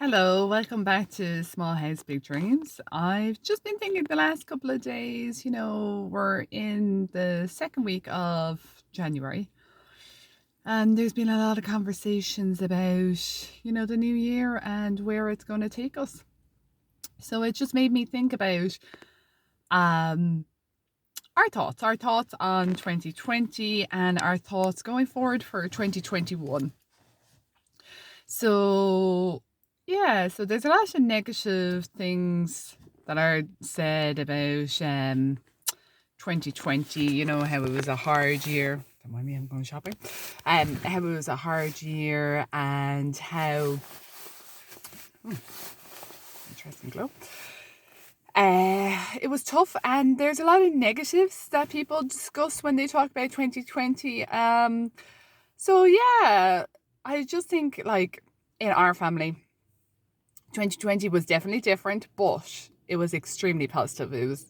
Hello, welcome back to Small House Big Dreams. I've just been thinking the last couple of days, we're in the second week of January, and there's been a lot of conversations about, the new year and where it's going to take us. So it just made me think about our thoughts on 2020 and our thoughts going forward for 2021. So, yeah, so there's a lot of negative things that are said about 2020, how it was a hard year. Don't mind me, I'm going shopping. How it was a hard year and how... interesting glow. It was tough, and there's a lot of negatives that people discuss when they talk about 2020. So yeah, I just think in our family, 2020 was definitely different, but it was extremely positive. It was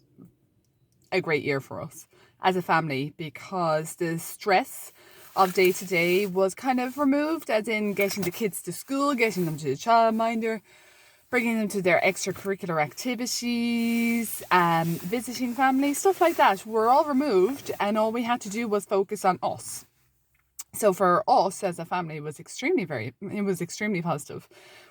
a great year for us as a family because the stress of day to day was kind of removed, as in getting the kids to school, getting them to the childminder, bringing them to their extracurricular activities, visiting family, stuff like that were all removed, and all we had to do was focus on us. So for us as a family, it was extremely positive.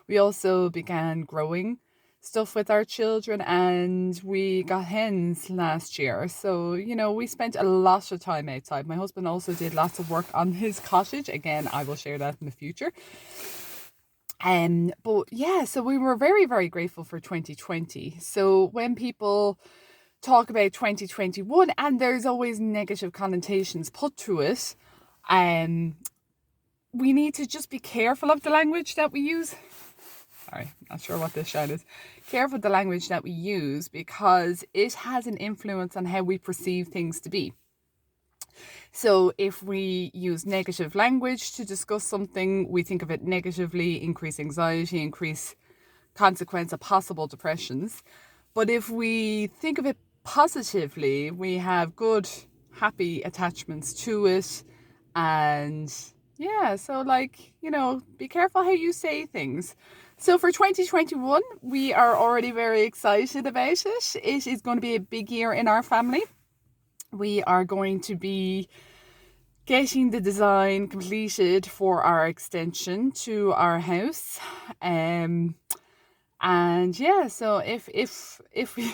We also began growing stuff with our children, and we got hens last year. So, we spent a lot of time outside. My husband also did lots of work on his cottage. Again, I will share that in the future. But yeah, so we were very, very grateful for 2020. So when people talk about 2021, and there's always negative connotations put to it, we need to just be careful of the language that we use. Sorry, not sure what this shine is. Careful of the language that we use, because it has an influence on how we perceive things to be. So if we use negative language to discuss something, we think of it negatively, increase anxiety, increase consequence of possible depressions. But if we think of it positively, we have good, happy attachments to it. And yeah, so be careful how you say things. So for 2021, we are already very excited about it. It is going to be a big year in our family. We are going to be getting the design completed for our extension to our house. And yeah, so if we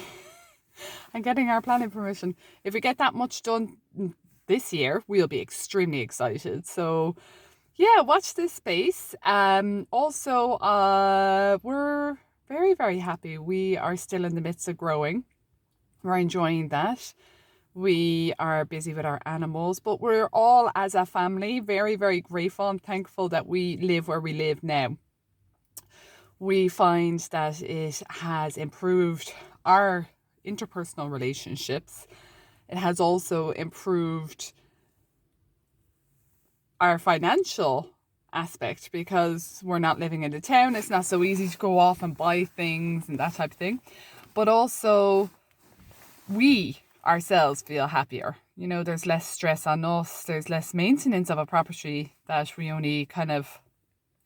I'm getting our planning permission, if we get that much done this year, we'll be extremely excited. So yeah, watch this space. Also, we're very, very happy. We are still in the midst of growing. We're enjoying that. We are busy with our animals, but we're all, as a family, very, very grateful and thankful that we live where we live now. We find that it has improved our interpersonal relationships. It has also improved our financial aspect, because we're not living in the town. It's not so easy to go off and buy things and that type of thing. But also, we ourselves feel happier. There's less stress on us. There's less maintenance of a property that we only kind of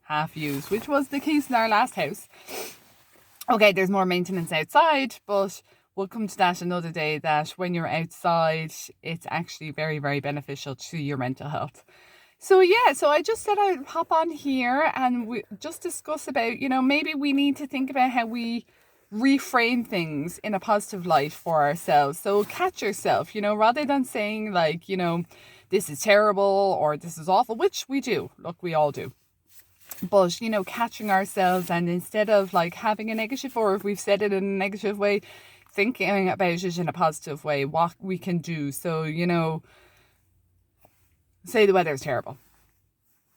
half use, which was the case in our last house. Okay, there's more maintenance outside, but we'll come to that another day, that when you're outside, it's actually very, very beneficial to your mental health. So yeah, so I just said I'd hop on here and we just discuss about, maybe we need to think about how we reframe things in a positive light for ourselves. So catch yourself, rather than saying this is terrible or this is awful, which we do. Look, we all do. But, catching ourselves, and instead of having a negative, or if we've said it in a negative way, thinking about it in a positive way, what we can do. So, say the weather's terrible.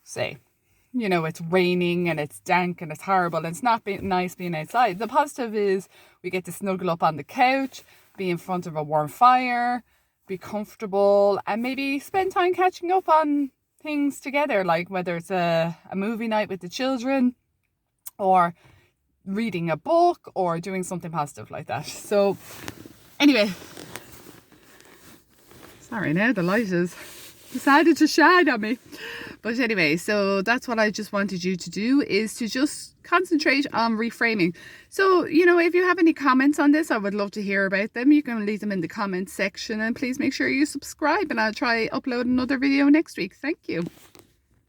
Say, it's raining and it's dank and it's horrible and it's not nice being outside. The positive is we get to snuggle up on the couch, be in front of a warm fire, be comfortable, and maybe spend time catching up on things together, like whether it's a movie night with the children, or reading a book, or doing something positive like that. So anyway, sorry, now the light has decided to shine on me. But anyway, so that's what I just wanted you to do, is to just concentrate on reframing. So, if you have any comments on this, I would love to hear about them. You can leave them in the comments section, and please make sure you subscribe, and I'll try upload another video next week. Thank you.